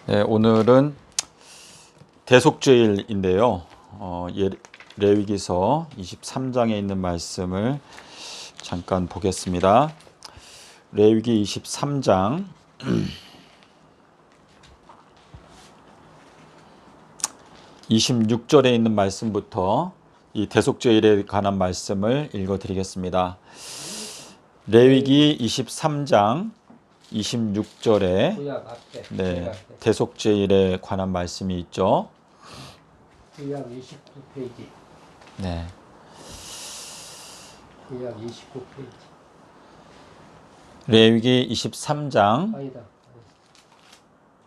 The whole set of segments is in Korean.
네, 오늘은 대속죄일인데요. 레위기서 23장에 있는 말씀을 잠깐 보겠습니다. 레위기 23장 26절에 있는 말씀부터 이 대속죄일에 관한 말씀을 읽어드리겠습니다. 레위기 23장 26절에 대속죄일에 관한 말씀이 있죠. 구약 29페이지. 네. 구약 29페이지. 레위기 23장. 아니다.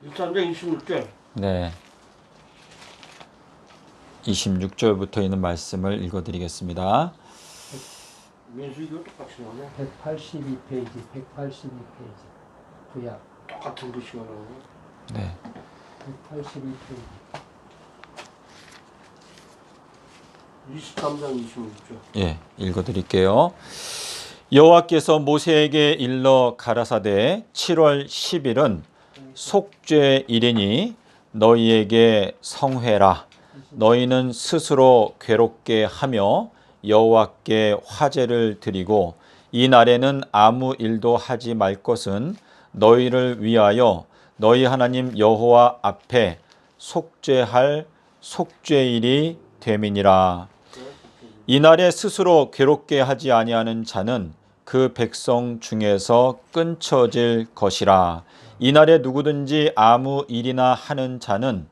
23장 26절. 네. 26절부터 있는 말씀을 읽어드리겠습니다. 민수기도 똑같이 나오네. 182페이지. 182페이지. 구약. 똑같은 글씨가 나오네. 네. 182페이지. 23장 26절. 예, 읽어드릴게요. 여호와께서 모세에게 일러 가라사대 7월 10일은 속죄일이니 너희에게 성회라. 너희는 스스로 괴롭게 하며 여호와께 화제를 드리고 이 날에는 아무 일도 하지 말 것은 너희를 위하여 너희 하나님 여호와 앞에 속죄할 속죄일이 됨이니라. 이날에 스스로 괴롭게 하지 아니하는 자는 그 백성 중에서 끊쳐질 것이라. 이날에 누구든지 아무 일이나 하는 자는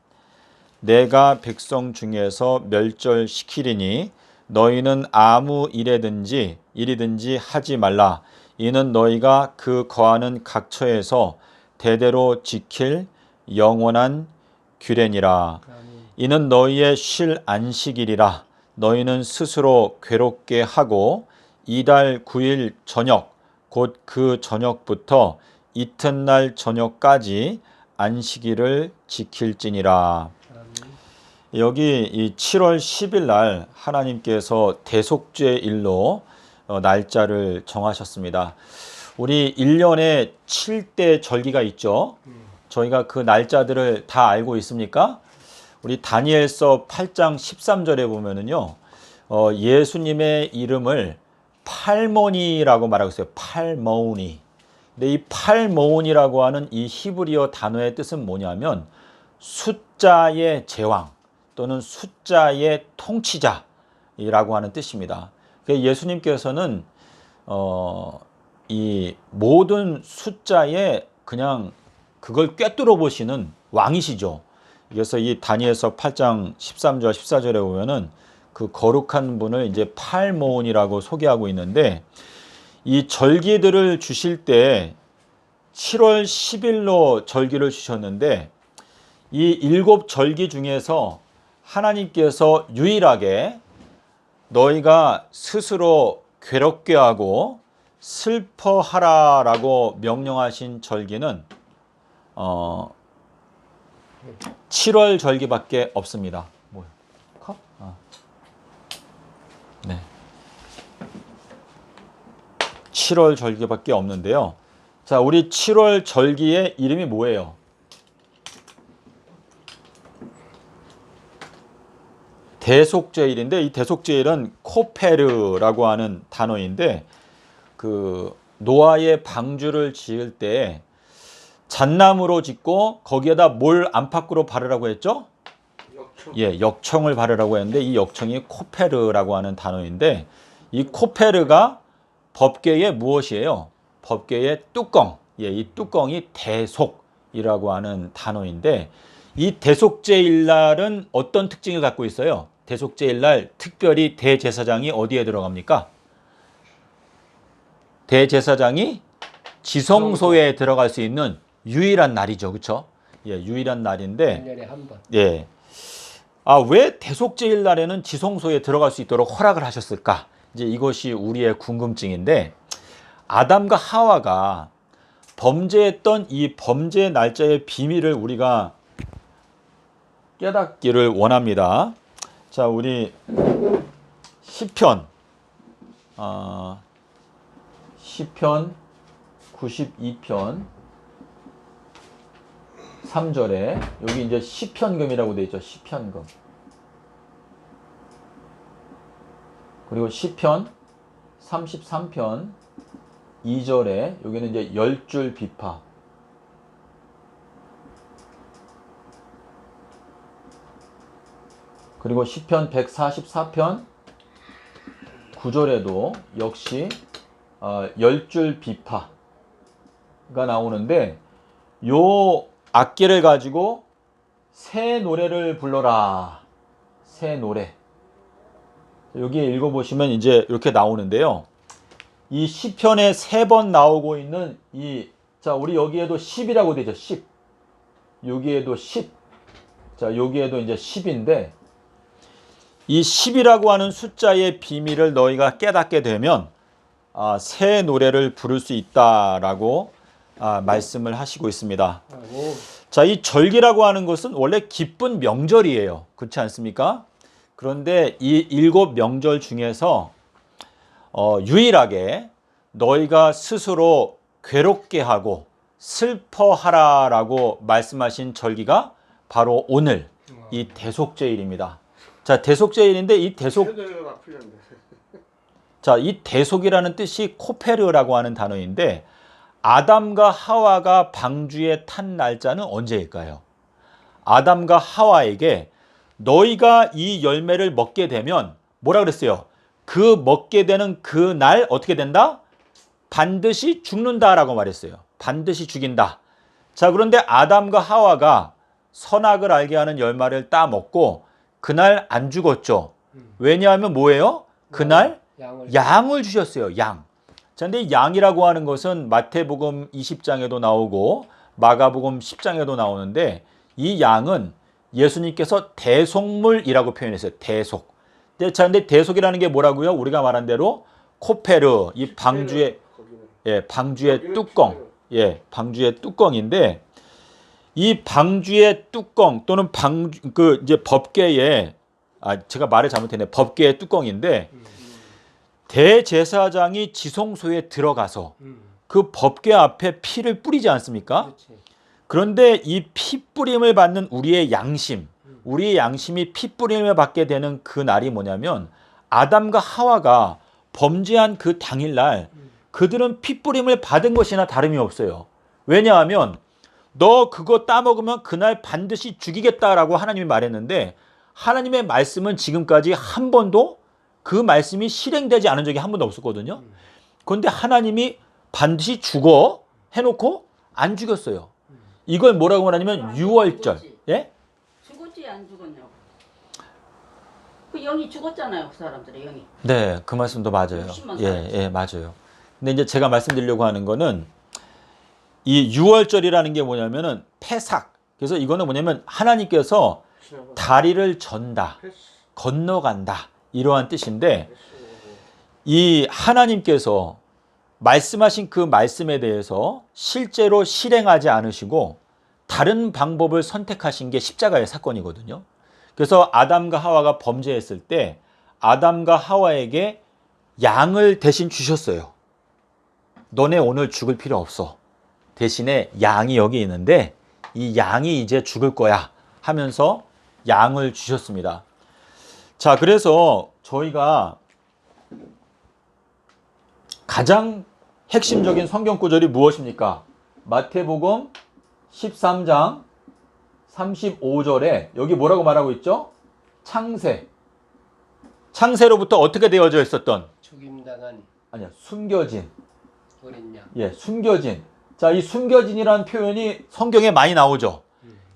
내가 백성 중에서 멸절시키리니 너희는 아무 일이든지 하지 말라. 이는 너희가 그 거하는 각처에서 대대로 지킬 영원한 규례니라. 이는 너희의 쉴 안식일이라. 너희는 스스로 괴롭게 하고 이달 9일 저녁 곧 그 저녁부터 이튿날 저녁까지 안식일을 지킬지니라. 여기 이 7월 10일 날 하나님께서 대속죄일로 날짜를 정하셨습니다. 우리 1년에 7대 절기가 있죠. 저희가 그 날짜들을 다 알고 있습니까? 우리 다니엘서 8장 13절에 보면은요, 예수님의 이름을 팔모니라고 말하고 있어요. 팔모니. 근데 이 팔모니라고 하는 이 히브리어 단어의 뜻은 뭐냐면 숫자의 제왕 또는 숫자의 통치자라고 하는 뜻입니다. 예수님께서는 이 모든 숫자에 그냥 그걸 꿰뚫어 보시는 왕이시죠. 그래서 이 다니엘서 8장 13절 14절에 보면은 그 거룩한 분을 이제 팔모온이라고 소개하고 있는데, 이 절기들을 주실 때 7월 10일로 절기를 주셨는데 이 7절기 중에서 하나님께서 유일하게 너희가 스스로 괴롭게 하고 슬퍼하라라고 명령하신 절기는 7월 절기밖에 없습니다. 뭐야? 컵? 네. 7월 절기밖에 없는데요. 자, 우리 7월 절기의 이름이 뭐예요? 대속죄일인데, 이 대속죄일은 코페르라고 하는 단어인데, 그 노아의 방주를 지을 때 잣나무로 짓고 거기에다 뭘 안팎으로 바르라고 했죠? 역청. 예, 역청을 바르라고 했는데 이 역청이 코페르라고 하는 단어인데, 이 코페르가 법궤의 무엇이에요? 법궤의 뚜껑. 예, 이 뚜껑이 대속이라고 하는 단어인데, 이 대속죄일날은 어떤 특징을 갖고 있어요? 대속죄일날 특별히 대제사장이 어디에 들어갑니까? 대제사장이 지성소에 들어갈 수 있는 유일한 날이죠. 그렇죠? 예, 유일한 날인데, 1년에 한 번. 예. 왜 대속죄일 날에는 지성소에 들어갈 수 있도록 허락을 하셨을까? 이제 이것이 우리의 궁금증인데, 아담과 하와가 범죄했던 이 범죄 날짜의 비밀을 우리가 깨닫기를 원합니다. 자, 우리 시편 92편 3절에 여기 이제 시편금이라고 되어 있죠. 시편금. 그리고 시편 33편 2절에 여기는 이제 10줄 비파. 그리고 시편 144편 9절에도 역시 10줄 비파가 나오는데 요 악기를 가지고 새 노래를 불러라. 새 노래. 여기에 읽어보시면 이제 이렇게 나오는데요. 이 시편에 3번 나오고 있는 자, 우리 여기에도 10이라고 되죠. 10. 여기에도 10. 자, 여기에도 이제 10인데 이 10이라고 하는 숫자의 비밀을 너희가 깨닫게 되면 새 노래를 부를 수 있다라고 말씀을 하시고 있습니다. 자, 이 절기라고 하는 것은 원래 기쁜 명절이에요. 그렇지 않습니까? 그런데 이 7명절 중에서 유일하게 너희가 스스로 괴롭게 하고 슬퍼하라라고 말씀하신 절기가 바로 오늘 이 대속제일입니다. 자, 대속제일인데 이 자, 이 대속이라는 뜻이 코페르라고 하는 단어인데 아담과 하와가 방주에 탄 날짜는 언제일까요? 아담과 하와에게 너희가 이 열매를 먹게 되면 뭐라 그랬어요? 그 먹게 되는 그 날 어떻게 된다? 반드시 죽는다라고 말했어요. 반드시 죽인다. 자, 그런데 아담과 하와가 선악을 알게 하는 열매를 따먹고 그날 안 죽었죠. 왜냐하면 뭐예요? 그날 양을 주셨어요. 양. 자, 근데 양이라고 하는 것은 마태복음 20장에도 나오고 마가복음 10장에도 나오는데 이 양은 예수님께서 대속물이라고 표현했어요. 대속. 자, 근데 대속이라는 게 뭐라고요? 우리가 말한 대로 코페르, 이 방주의 방주의 뚜껑. 예, 방주의 뚜껑인데 이 방주의 뚜껑 또는 이제 법궤의 제가 말을 잘못했네. 법궤의 뚜껑인데 대제사장이 지성소에 들어가서 그 법궤 앞에 피를 뿌리지 않습니까? 그렇지. 그런데 이 피 뿌림을 받는 우리의 양심, 우리의 양심이 피 뿌림을 받게 되는 그 날이 뭐냐면 아담과 하와가 범죄한 그 당일날 그들은 피 뿌림을 받은 것이나 다름이 없어요. 왜냐하면 너 그거 따먹으면 그날 반드시 죽이겠다라고 하나님이 말했는데 하나님의 말씀은 지금까지 한 번도 그 말씀이 실행되지 않은 적이 한 번도 없었거든요. 그런데 하나님이 반드시 죽어 해놓고 안 죽였어요. 이걸 뭐라고 말하냐면 유월절. 예? 죽었지 안 죽었냐고. 그 영이 죽었잖아요. 그 사람들의 영이. 네, 그 말씀도 맞아요. 예, 맞아요. 근데 이제 제가 말씀드리려고 하는 거는 이 유월절이라는 게 뭐냐면은 패삭. 그래서 이거는 뭐냐면 하나님께서 다리를 전다, 건너간다 이러한 뜻인데 이 하나님께서 말씀하신 그 말씀에 대해서 실제로 실행하지 않으시고 다른 방법을 선택하신 게 십자가의 사건이거든요. 그래서 아담과 하와가 범죄했을 때 아담과 하와에게 양을 대신 주셨어요. 너네 오늘 죽을 필요 없어. 대신에 양이 여기 있는데 이 양이 이제 죽을 거야 하면서 양을 주셨습니다. 자, 그래서 저희가 가장 핵심적인 성경 구절이 무엇입니까? 마태복음 13장 35절에 여기 뭐라고 말하고 있죠? 창세. 창세로부터 어떻게 되어져 있었던? 죽임당한 아니야, 숨겨진. 어린 양. 예, 숨겨진. 자, 이 숨겨진이라는 표현이 성경에 많이 나오죠.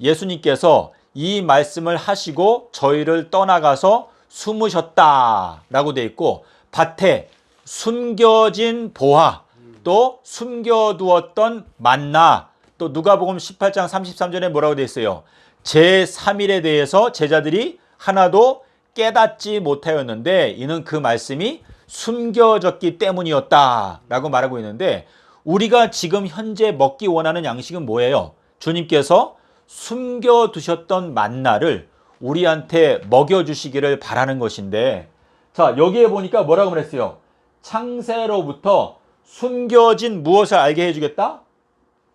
예수님께서 이 말씀을 하시고 저희를 떠나가서 숨으셨다라고 돼 있고 밭에 숨겨진 보화, 또 숨겨두었던 만나, 또 누가복음 18장 33절에 뭐라고 돼 있어요? 제3일에 대해서 제자들이 하나도 깨닫지 못하였는데 이는 그 말씀이 숨겨졌기 때문이었다라고 말하고 있는데 우리가 지금 현재 먹기 원하는 양식은 뭐예요? 주님께서 숨겨두셨던 만나를 우리한테 먹여주시기를 바라는 것인데 자, 여기에 보니까 뭐라고 그랬어요? 창세로부터 숨겨진 무엇을 알게 해주겠다?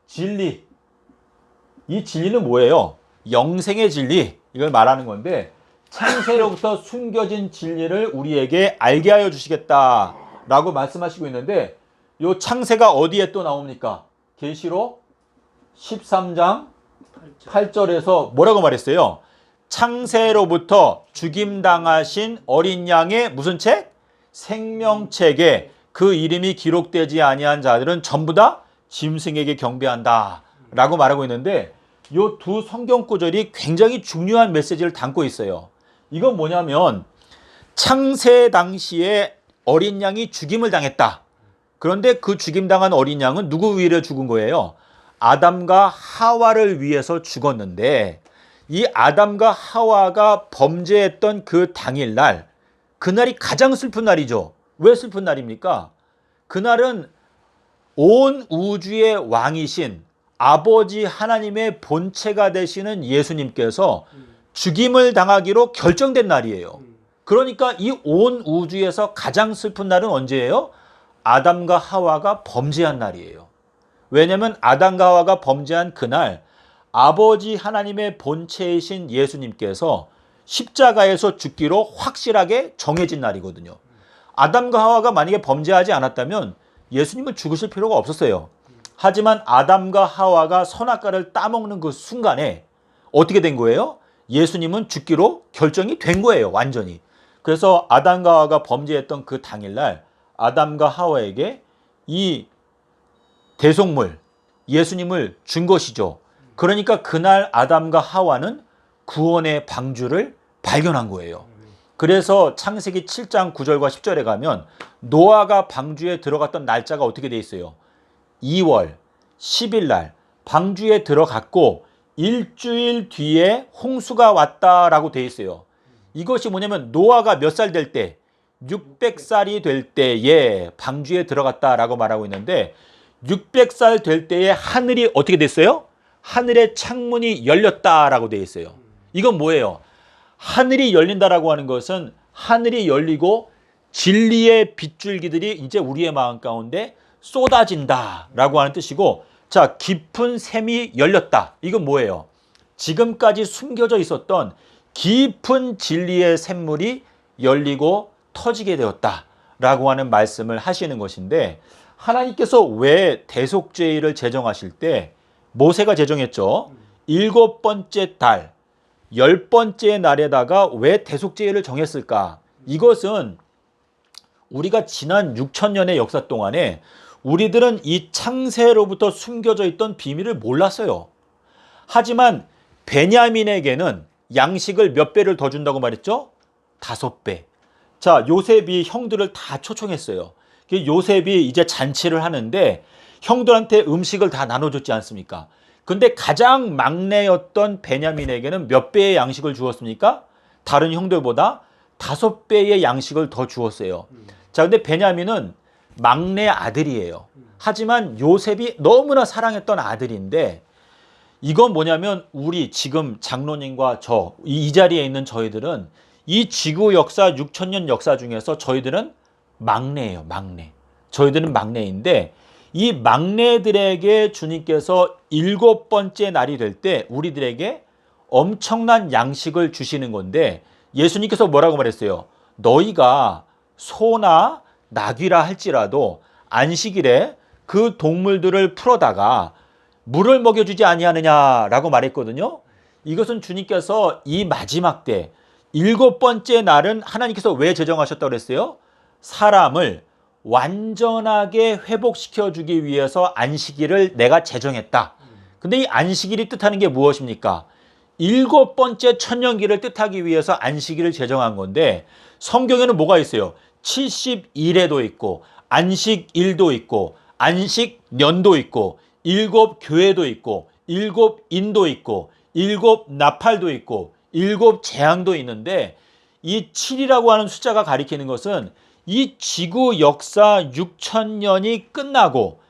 진리. 이 진리는 뭐예요? 영생의 진리, 이걸 말하는 건데 창세로부터 숨겨진 진리를 우리에게 알게 하여 주시겠다라고 말씀하시고 있는데 요 창세가 어디에 또 나옵니까? 계시록 13장 8절에서 뭐라고 말했어요? 창세로부터 죽임당하신 어린 양의 무슨 책? 생명책에 그 이름이 기록되지 아니한 자들은 전부 다 짐승에게 경배한다 라고 말하고 있는데 요 두 성경 구절이 굉장히 중요한 메시지를 담고 있어요. 이건 뭐냐면 창세 당시에 어린 양이 죽임을 당했다. 그런데 그 죽임당한 어린 양은 누구 위해 죽은 거예요? 아담과 하와를 위해서 죽었는데 이 아담과 하와가 범죄했던 그 당일날, 그날이 가장 슬픈 날이죠. 왜 슬픈 날입니까? 그날은 온 우주의 왕이신 아버지 하나님의 본체가 되시는 예수님께서 죽임을 당하기로 결정된 날이에요. 그러니까 이 온 우주에서 가장 슬픈 날은 언제예요? 아담과 하와가 범죄한 날이에요. 왜냐하면 아담과 하와가 범죄한 그날 아버지 하나님의 본체이신 예수님께서 십자가에서 죽기로 확실하게 정해진 날이거든요. 아담과 하와가 만약에 범죄하지 않았다면 예수님은 죽으실 필요가 없었어요. 하지만 아담과 하와가 선악과를 따먹는 그 순간에 어떻게 된 거예요? 예수님은 죽기로 결정이 된 거예요. 완전히. 그래서 아담과 하와가 범죄했던 그 당일날 아담과 하와에게 이 대속물 예수님을 준 것이죠. 그러니까 그날 아담과 하와는 구원의 방주를 발견한 거예요. 그래서 창세기 7장 9절과 10절에 가면 노아가 방주에 들어갔던 날짜가 어떻게 돼 있어요? 2월 10일 날 방주에 들어갔고 일주일 뒤에 홍수가 왔다라고 돼 있어요. 이것이 뭐냐면 노아가 몇 살 될 때? 600살이 될 때에 방주에 들어갔다라고 말하고 있는데 600살 될 때에 하늘이 어떻게 됐어요? 하늘의 창문이 열렸다라고 돼 있어요. 이건 뭐예요? 하늘이 열린다라고 하는 것은 하늘이 열리고 진리의 빗줄기들이 이제 우리의 마음 가운데 쏟아진다라고 하는 뜻이고, 자, 깊은 샘이 열렸다. 이건 뭐예요? 지금까지 숨겨져 있었던 깊은 진리의 샘물이 열리고 터지게 되었다라고 하는 말씀을 하시는 것인데, 하나님께서 왜 대속죄를 제정하실 때 모세가 제정했죠. 7번째 달 10번째 날에다가 왜 대속죄를 정했을까? 이것은 우리가 지난 6천년의 역사 동안에 우리들은 이 창세로부터 숨겨져 있던 비밀을 몰랐어요. 하지만 베냐민에게는 양식을 몇 배를 더 준다고 말했죠? 5배. 자, 요셉이 형들을 다 초청했어요. 요셉이 이제 잔치를 하는데 형들한테 음식을 다 나눠줬지 않습니까? 근데 가장 막내였던 베냐민에게는 몇 배의 양식을 주었습니까? 다른 형들보다 5배의 양식을 더 주었어요. 자, 근데 베냐민은 막내 아들이에요. 하지만 요셉이 너무나 사랑했던 아들인데, 이건 뭐냐면 우리 지금 장로님과 이 자리에 있는 저희들은 이 지구 역사 6천년 역사 중에서 저희들은 막내예요. 막내. 저희들은 막내인데 이 막내들에게 주님께서 7번째 날이 될 때 우리들에게 엄청난 양식을 주시는 건데, 예수님께서 뭐라고 말했어요? 너희가 소나 나귀라 할지라도 안식일에 그 동물들을 풀어다가 물을 먹여주지 아니하느냐라고 말했거든요. 이것은 주님께서 이 마지막 때 7번째 날은 하나님께서 왜 제정하셨다고 그랬어요? 사람을 완전하게 회복시켜주기 위해서 안식일을 내가 제정했다. 근데 이 안식일이 뜻하는 게 무엇입니까? 7번째 천년기를 뜻하기 위해서 안식일을 제정한 건데, 성경에는 뭐가 있어요? 70일에도 있고 안식일도 있고 안식년도 있고 7교회도 있고 7인도 있고 7나팔도 있고 7재앙도 있는데, 이 7이라고 하는 숫자가 가리키는 것은 이 지구 역사 6천년이 끝나고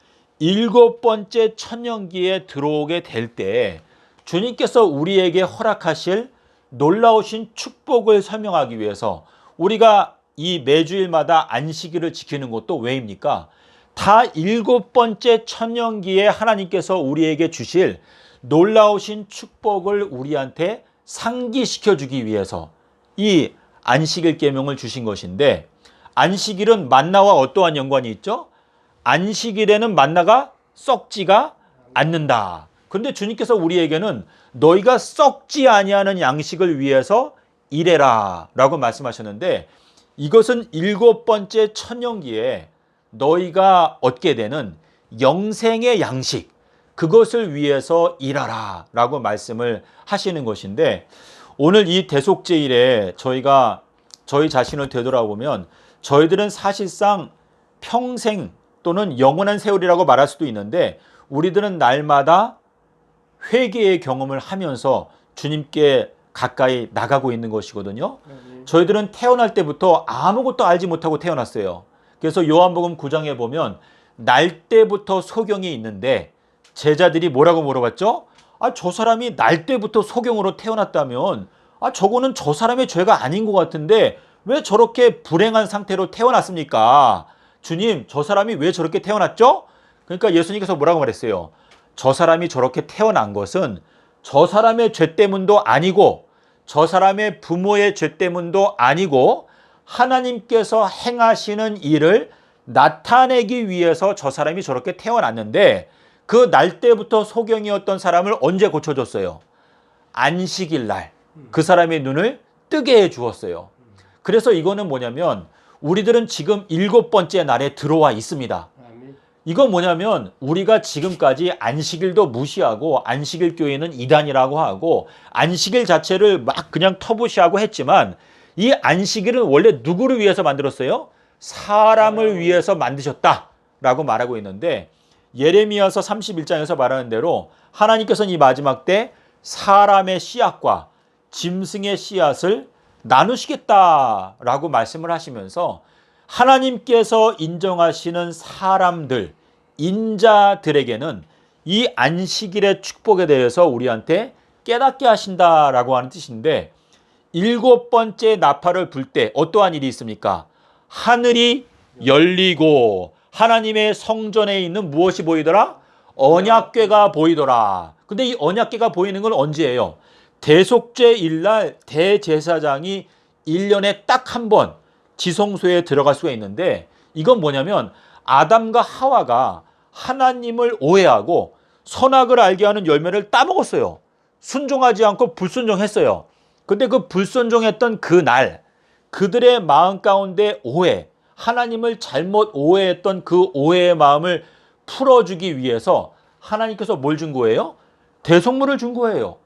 7번째 천년기에 들어오게 될 때 주님께서 우리에게 허락하실 놀라우신 축복을 설명하기 위해서 우리가 이 매주일마다 안식일을 지키는 것도 왜입니까? 다 7번째 천년기에 하나님께서 우리에게 주실 놀라우신 축복을 우리한테 상기시켜 주기 위해서 이 안식일 계명을 주신 것인데, 안식일은 만나와 어떠한 연관이 있죠? 안식일에는 만나가 썩지가 않는다. 그런데 주님께서 우리에게는 너희가 썩지 아니하는 양식을 위해서 일해라 라고 말씀하셨는데, 이것은 7번째 천년기에 너희가 얻게 되는 영생의 양식, 그것을 위해서 일하라 라고 말씀을 하시는 것인데, 오늘 이 대속제일에 저희가 저희 자신을 되돌아보면 저희들은 사실상 평생 또는 영원한 세월이라고 말할 수도 있는데, 우리들은 날마다 회개의 경험을 하면서 주님께 가까이 나가고 있는 것이거든요. 저희들은 태어날 때부터 아무것도 알지 못하고 태어났어요. 그래서 요한복음 9장에 보면 날 때부터 소경이 있는데 제자들이 뭐라고 물어봤죠? 저 사람이 날 때부터 소경으로 태어났다면 저거는 저 사람의 죄가 아닌 것 같은데 왜 저렇게 불행한 상태로 태어났습니까? 주님, 저 사람이 왜 저렇게 태어났죠? 그러니까 예수님께서 뭐라고 말했어요? 저 사람이 저렇게 태어난 것은 저 사람의 죄 때문도 아니고 저 사람의 부모의 죄 때문도 아니고 하나님께서 행하시는 일을 나타내기 위해서 저 사람이 저렇게 태어났는데, 그 날 때부터 소경이었던 사람을 언제 고쳐줬어요? 안식일 날 그 사람의 눈을 뜨게 해 주었어요. 그래서 이거는 뭐냐면 우리들은 지금 7번째 날에 들어와 있습니다. 아멘. 이건 뭐냐면 우리가 지금까지 안식일도 무시하고 안식일 교회는 이단이라고 하고 안식일 자체를 막 그냥 터부시하고 했지만, 이 안식일은 원래 누구를 위해서 만들었어요? 사람을 위해서 만드셨다라고 말하고 있는데, 예레미야서 31장에서 말하는 대로 하나님께서는 이 마지막 때 사람의 씨앗과 짐승의 씨앗을 나누시겠다라고 말씀을 하시면서, 하나님께서 인정하시는 사람들, 인자들에게는 이 안식일의 축복에 대해서 우리한테 깨닫게 하신다라고 하는 뜻인데, 7번째 나팔을 불 때 어떠한 일이 있습니까? 하늘이 열리고 하나님의 성전에 있는 무엇이 보이더라? 언약궤가 보이더라. 근데 이 언약궤가 보이는 건 언제예요? 대속죄일날 대제사장이 1년에 딱 한 번 지성소에 들어갈 수가 있는데, 이건 뭐냐면 아담과 하와가 하나님을 오해하고 선악을 알게 하는 열매를 따먹었어요. 순종하지 않고 불순종했어요. 근데 그 불순종했던 그 날, 그들의 마음 가운데 오해, 하나님을 잘못 오해했던 그 오해의 마음을 풀어주기 위해서 하나님께서 뭘 준 거예요? 대속물을 준 거예요.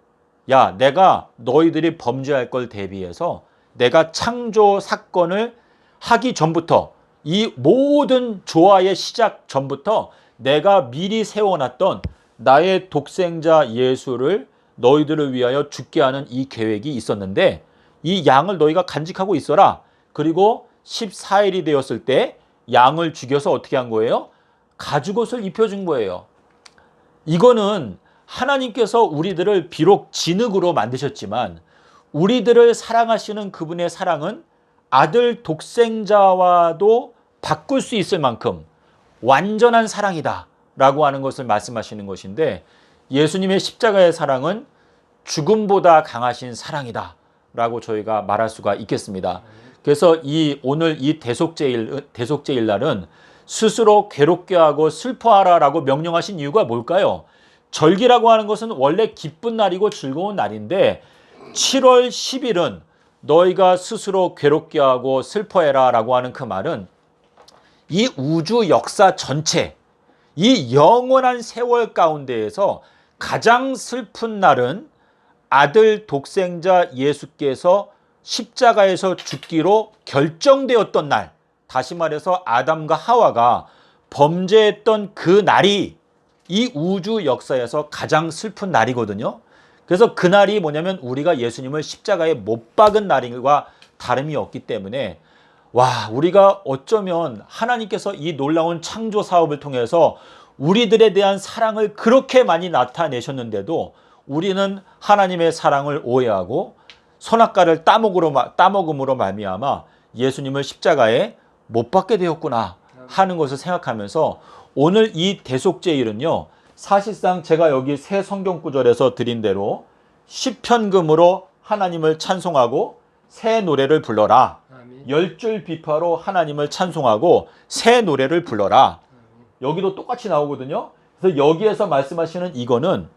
야, 내가 너희들이 범죄할 걸 대비해서 내가 창조 사건을 하기 전부터, 이 모든 조화의 시작 전부터 내가 미리 세워놨던 나의 독생자 예수를 너희들을 위하여 죽게 하는 이 계획이 있었는데, 이 양을 너희가 간직하고 있어라. 그리고 14일이 되었을 때 양을 죽여서 어떻게 한 거예요? 가죽옷을 입혀준 거예요. 이거는 하나님께서 우리들을 비록 진흙으로 만드셨지만 우리들을 사랑하시는 그분의 사랑은 아들 독생자와도 바꿀 수 있을 만큼 완전한 사랑이다 라고 하는 것을 말씀하시는 것인데, 예수님의 십자가의 사랑은 죽음보다 강하신 사랑이다 라고 저희가 말할 수가 있겠습니다. 그래서 오늘 이 대속제일 날은 스스로 괴롭게 하고 슬퍼하라 라고 명령하신 이유가 뭘까요? 절기라고 하는 것은 원래 기쁜 날이고 즐거운 날인데 7월 10일은 너희가 스스로 괴롭게 하고 슬퍼해라 라고 하는 그 말은 이 우주 역사 전체, 이 영원한 세월 가운데에서 가장 슬픈 날은 아들 독생자 예수께서 십자가에서 죽기로 결정되었던 날, 다시 말해서 아담과 하와가 범죄했던 그 날이 이 우주 역사에서 가장 슬픈 날이거든요. 그래서 그 날이 뭐냐면 우리가 예수님을 십자가에 못 박은 날과 다름이 없기 때문에, 우리가 어쩌면 하나님께서 이 놀라운 창조 사업을 통해서 우리들에 대한 사랑을 그렇게 많이 나타내셨는데도 우리는 하나님의 사랑을 오해하고 선악과를 따먹음으로 말미암아 예수님을 십자가에 못 박게 되었구나 하는 것을 생각하면서, 오늘 이 대속제일은요, 사실상 제가 여기 새 성경 구절에서 드린 대로 시편금으로 하나님을 찬송하고 새 노래를 불러라. 아멘. 10줄 비파로 하나님을 찬송하고 새 노래를 불러라. 여기도 똑같이 나오거든요. 그래서 여기에서 말씀하시는 이거는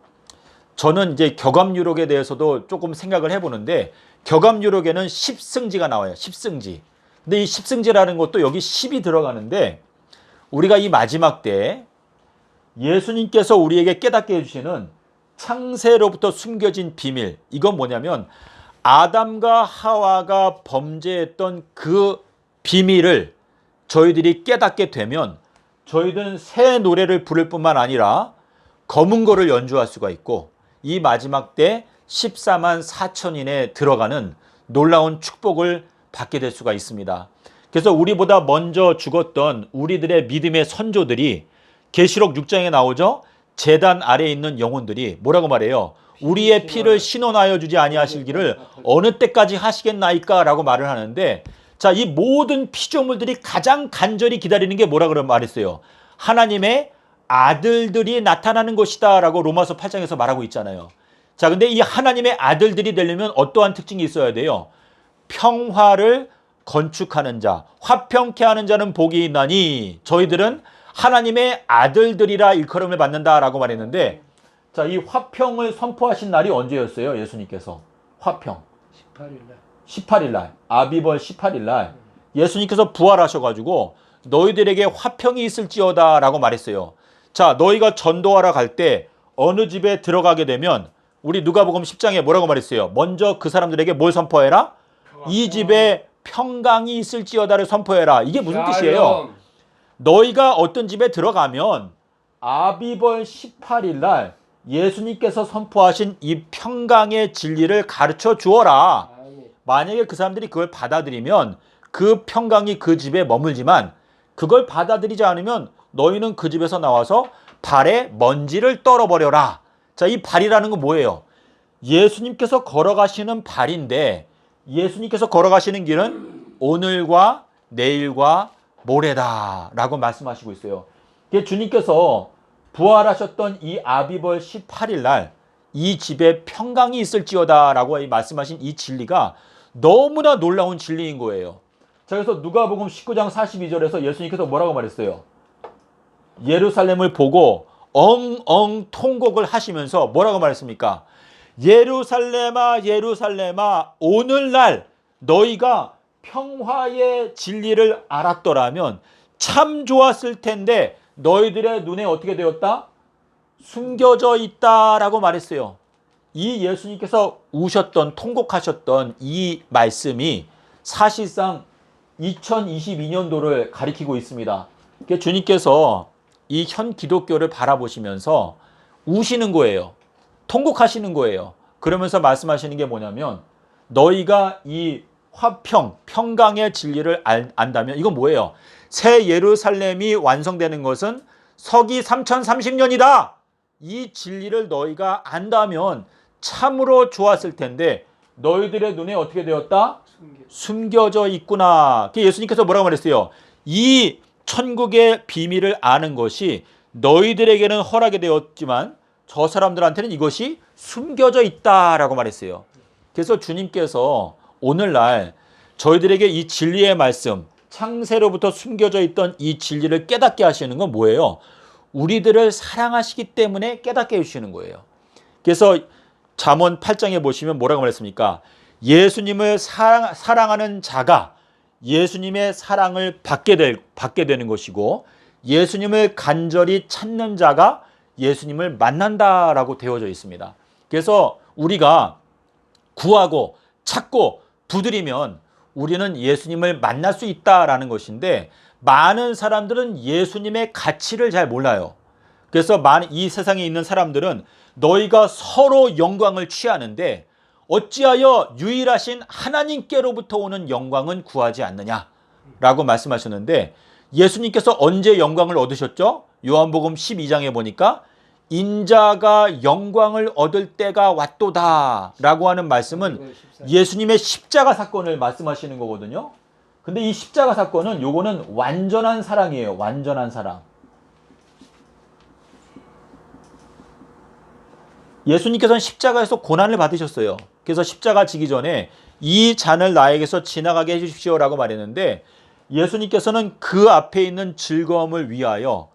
저는 이제 격암유록에 대해서도 조금 생각을 해보는데 격암유록에는 10승지가 나와요. 10승지. 근데 이 10승지라는 것도 여기 10이 들어가는데 우리가 이 마지막 때 예수님께서 우리에게 깨닫게 해주시는 창세로부터 숨겨진 비밀, 이건 뭐냐면 아담과 하와가 범죄했던 그 비밀을 저희들이 깨닫게 되면 저희들은 새 노래를 부를 뿐만 아니라 검은 거를 연주할 수가 있고 이 마지막 때 14만 4천인에 들어가는 놀라운 축복을 받게 될 수가 있습니다. 그래서 우리보다 먼저 죽었던 우리들의 믿음의 선조들이 계시록 6장에 나오죠. 제단 아래에 있는 영혼들이 뭐라고 말해요? 우리의 피를 신원하여 주지 아니하시기를 어느 때까지 하시겠나이까? 라고 말을 하는데 자, 이 모든 피조물들이 가장 간절히 기다리는 게 뭐라 그러 말했어요? 하나님의 아들들이 나타나는 것이다 라고 로마서 8장에서 말하고 있잖아요. 자, 근데 이 하나님의 아들들이 되려면 어떠한 특징이 있어야 돼요? 평화를 건축하는 자, 화평케 하는 자는 복이 있나니 저희들은 하나님의 아들들이라 일컬음을 받는다라고 말했는데 자, 이 화평을 선포하신 날이 언제였어요? 예수님께서 화평 18일 날. 18일 날, 아비벌 18일 날 예수님께서 부활하셔가지고 너희들에게 화평이 있을지어다 라고 말했어요. 자, 너희가 전도하러 갈 때 어느 집에 들어가게 되면 우리 누가복음 10장에 뭐라고 말했어요? 먼저 그 사람들에게 뭘 선포해라? 이 집에 평강이 있을지어다를 선포해라. 이게 무슨 뜻이에요? 너희가 어떤 집에 들어가면 아비벌 18일 날 예수님께서 선포하신 이 평강의 진리를 가르쳐 주어라. 아멘. 만약에 그 사람들이 그걸 받아들이면 그 평강이 그 집에 머물지만 그걸 받아들이지 않으면 너희는 그 집에서 나와서 발에 먼지를 떨어버려라. 자, 이 발이라는 건 뭐예요? 예수님께서 걸어가시는 발인데 예수님께서 걸어가시는 길은 오늘과 내일과 모레다 라고 말씀하시고 있어요. 주님께서 부활하셨던 이 아비벌 18일 날 이 집에 평강이 있을지어다 라고 말씀하신 이 진리가 너무나 놀라운 진리인 거예요. 자, 그래서 누가복음 19장 42절에서 예수님께서 뭐라고 말했어요? 예루살렘을 보고 엉엉 통곡을 하시면서 뭐라고 말했습니까? 예루살렘아 예루살렘아 오늘날 너희가 평화의 진리를 알았더라면 참 좋았을 텐데 너희들의 눈에 어떻게 되었다? 숨겨져 있다라고 말했어요. 이 예수님께서 우셨던 통곡하셨던 이 말씀이 사실상 2022년도를 가리키고 있습니다. 주님께서 이 현 기독교를 바라보시면서 우시는 거예요. 통곡하시는 거예요. 그러면서 말씀하시는 게 뭐냐면 너희가 이 화평, 평강의 진리를 안다면 이건 뭐예요? 새 예루살렘이 완성되는 것은 서기 3030년이다. 이 진리를 너희가 안다면 참으로 좋았을 텐데 너희들의 눈에 어떻게 되었다? 숨겨져 있구나. 예수님께서 뭐라고 말했어요? 이 천국의 비밀을 아는 것이 너희들에게는 허락이 되었지만 저 사람들한테는 이것이 숨겨져 있다라고 말했어요. 그래서 주님께서 오늘날 저희들에게 이 진리의 말씀, 창세로부터 숨겨져 있던 이 진리를 깨닫게 하시는 건 뭐예요? 우리들을 사랑하시기 때문에 깨닫게 해주시는 거예요. 그래서 잠언 8장에 보시면 뭐라고 말했습니까? 예수님을 사랑하는 자가 예수님의 사랑을 받게 되는 것이고 예수님을 간절히 찾는 자가 예수님을 만난다라고 되어져 있습니다. 그래서 우리가 구하고 찾고 두드리면 우리는 예수님을 만날 수 있다라는 것인데 많은 사람들은 예수님의 가치를 잘 몰라요. 그래서 이 세상에 있는 사람들은 너희가 서로 영광을 취하는데 어찌하여 유일하신 하나님께로부터 오는 영광은 구하지 않느냐라고 말씀하셨는데 예수님께서 언제 영광을 얻으셨죠? 요한복음 12장에 보니까 인자가 영광을 얻을 때가 왔도다 라고 하는 말씀은 예수님의 십자가 사건을 말씀하시는 거거든요. 근데 이 십자가 사건은 요거는 완전한 사랑이에요. 완전한 사랑. 예수님께서는 십자가에서 고난을 받으셨어요. 그래서 십자가 지기 전에 이 잔을 나에게서 지나가게 해주십시오라고 말했는데 예수님께서는 그 앞에 있는 즐거움을 위하여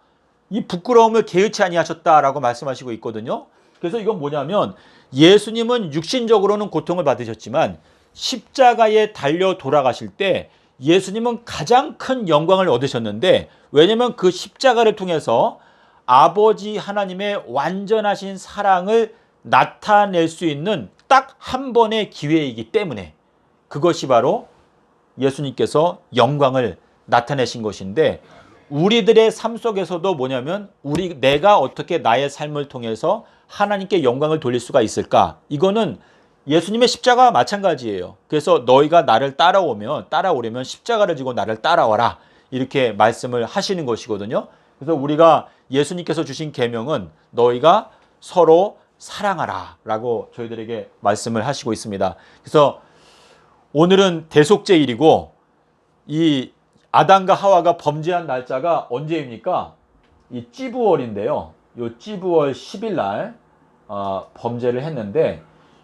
이 부끄러움을 개의치 아니하셨다라고 말씀하시고 있거든요. 그래서 이건 뭐냐면 예수님은 육신적으로는 고통을 받으셨지만 십자가에 달려 돌아가실 때 예수님은 가장 큰 영광을 얻으셨는데 왜냐하면 그 십자가를 통해서 아버지 하나님의 완전하신 사랑을 나타낼 수 있는 딱 한 번의 기회이기 때문에 그것이 바로 예수님께서 영광을 나타내신 것인데 우리들의 삶 속에서도 뭐냐면 내가 어떻게 나의 삶을 통해서 하나님께 영광을 돌릴 수가 있을까? 이거는 예수님의 십자가와 마찬가지예요. 그래서 너희가 나를 따라오려면 십자가를 지고 나를 따라와라. 이렇게 말씀을 하시는 것이거든요. 그래서 우리가 예수님께서 주신 계명은 너희가 서로 사랑하라 라고 저희들에게 말씀을 하시고 있습니다. 그래서 오늘은 대속죄일이고 이 아담과 하와가 범죄한 날짜가 언제입니까? 이 찌부월인데요. 이 찌부월 10일 날 범죄를 했는데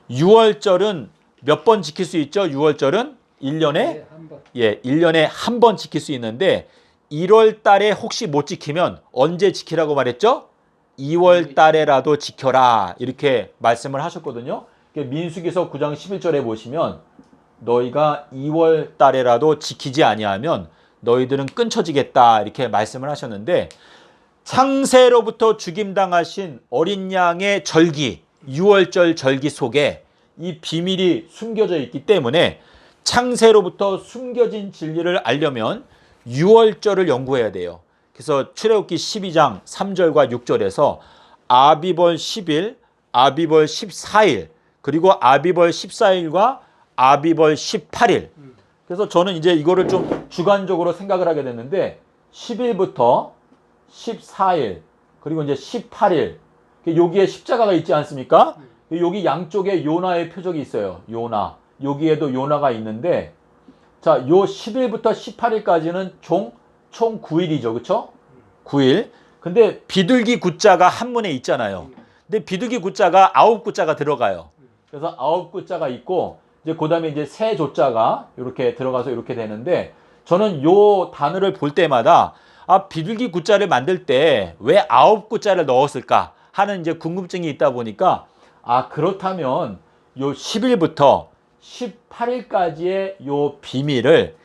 6월절은 몇 번 지킬 수 있죠? 6월절은 1년에 한 번. 1년에 한 번 지킬 수 있는데 1월 달에 혹시 못 지키면 언제 지키라고 말했죠? 2월 달에라도 지켜라 이렇게 말씀을 하셨거든요. 민수기서 9장 11절에 보시면 너희가 2월 달에라도 지키지 아니하면 너희들은 끊쳐지겠다 이렇게 말씀을 하셨는데 창세로부터 죽임당하신 어린 양의 절기 6월절 절기 속에 이 비밀이 숨겨져 있기 때문에 창세로부터 숨겨진 진리를 알려면 6월절을 연구해야 돼요. 그래서 출애굽기 12장 3절과 6절에서 아비벌 10일, 아비벌 14일, 그리고 아비벌 14일과 아비벌 18일. 그래서 저는 이제 이거를 좀 주관적으로 생각을 하게 됐는데 10일부터 14일, 그리고 이제 18일. 여기에 십자가가 있지 않습니까? 여기 양쪽에 요나의 표적이 있어요. 요나. 여기에도 요나가 있는데 자, 요 10일부터 18일까지는 총 9일이죠. 그렇죠? 9일. 근데 비둘기 구자가 한문에 있잖아요. 근데 비둘기 구자가 9구자가 들어가요. 그래서 9구자가 있고 이제 그다음에 이제 세 조자가 이렇게 들어가서 이렇게 되는데 저는 요 단어를 볼 때마다 비둘기 구자를 만들 때 왜 9구자를 넣었을까 하는 이제 궁금증이 있다 보니까 그렇다면 요 10일부터 18일까지의 요 비밀을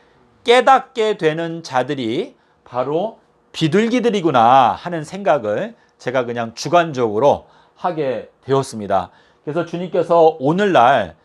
깨닫게 되는 자들이 바로 비둘기들이구나 하는 생각을 제가 그냥 주관적으로 하게 되었습니다. 그래서 주님께서 오늘날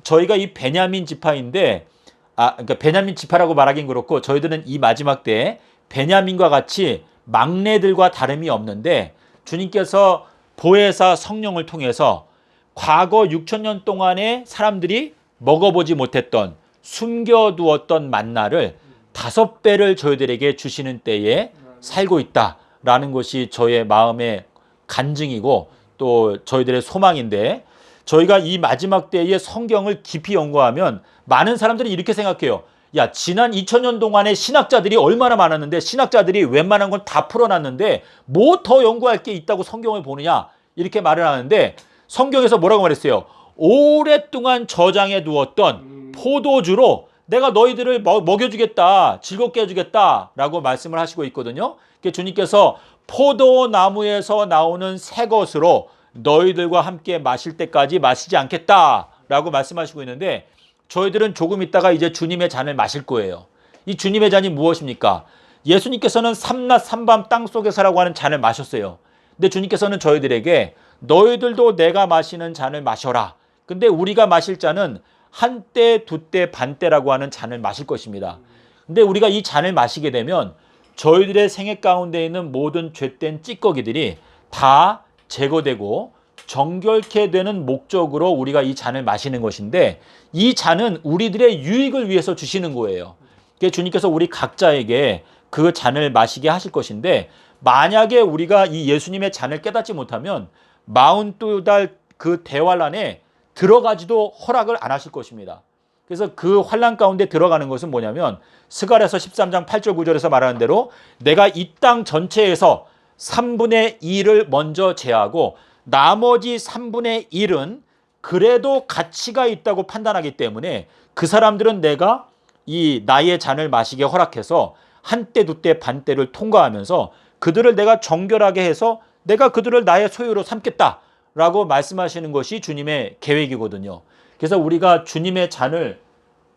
저희가 이 베냐민 지파인데 그러니까 베냐민 지파라고 말하긴 그렇고 저희들은 이 마지막 때에 베냐민과 같이 막내들과 다름이 없는데 주님께서 보혜사 성령을 통해서 과거 6,000년 동안에 사람들이 먹어보지 못했던 숨겨두었던 만나를 5배를 저희들에게 주시는 때에 살고 있다라는 것이 저의 마음의 간증이고 또 저희들의 소망인데 저희가 이 마지막 때의 성경을 깊이 연구하면 많은 사람들이 이렇게 생각해요. 야, 지난 2000년 동안에 신학자들이 얼마나 많았는데 신학자들이 웬만한 건 다 풀어놨는데 뭐 더 연구할 게 있다고 성경을 보느냐 이렇게 말을 하는데 성경에서 뭐라고 말했어요? 오랫동안 저장해 두었던 포도주로 내가 너희들을 먹여주겠다, 즐겁게 해주겠다 라고 말씀을 하시고 있거든요. 주님께서 포도나무에서 나오는 새 것으로 너희들과 함께 마실 때까지 마시지 않겠다 라고 말씀하시고 있는데 저희들은 조금 있다가 이제 주님의 잔을 마실 거예요. 이 주님의 잔이 무엇입니까? 예수님께서는 삼낮 삼밤 땅속에서라고 하는 잔을 마셨어요. 근데 주님께서는 저희들에게 너희들도 내가 마시는 잔을 마셔라. 근데 우리가 마실 잔은 한때, 두때, 반때라고 하는 잔을 마실 것입니다. 근데 우리가 이 잔을 마시게 되면 저희들의 생애 가운데 있는 모든 죄된 찌꺼기들이 다 제거되고 정결케 되는 목적으로 우리가 이 잔을 마시는 것인데 이 잔은 우리들의 유익을 위해서 주시는 거예요. 그래서 주님께서 우리 각자에게 그 잔을 마시게 하실 것인데 만약에 우리가 이 예수님의 잔을 깨닫지 못하면 42달 그 대환 안에 들어가지도 허락을 안 하실 것입니다. 그래서 그 환난 가운데 들어가는 것은 뭐냐면 스가랴서 13장 8절 9절에서 말하는 대로 내가 이 땅 전체에서 3분의 2를 먼저 제하고 나머지 3분의 1은 그래도 가치가 있다고 판단하기 때문에 그 사람들은 내가 이 나의 잔을 마시게 허락해서 한때 두때 반때를 통과하면서 그들을 내가 정결하게 해서 내가 그들을 나의 소유로 삼겠다라고 말씀하시는 것이 주님의 계획이거든요. 그래서 우리가 주님의 잔을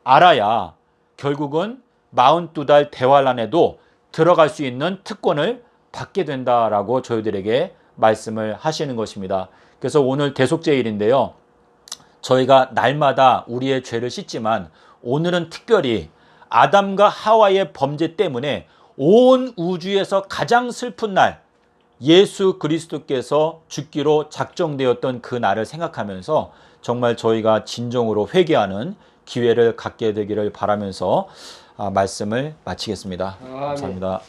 알아야 결국은 42달 대환란에도 들어갈 수 있는 특권을 받게 된다라고 저희들에게 말씀을 하시는 것입니다. 그래서 오늘 대속죄일인데요. 저희가 날마다 우리의 죄를 씻지만 오늘은 특별히 아담과 하와의 범죄 때문에 온 우주에서 가장 슬픈 날, 예수 그리스도께서 죽기로 작정되었던 그 날을 생각하면서 정말 저희가 진정으로 회개하는 기회를 갖게 되기를 바라면서 말씀을 마치겠습니다. 아멘. 감사합니다.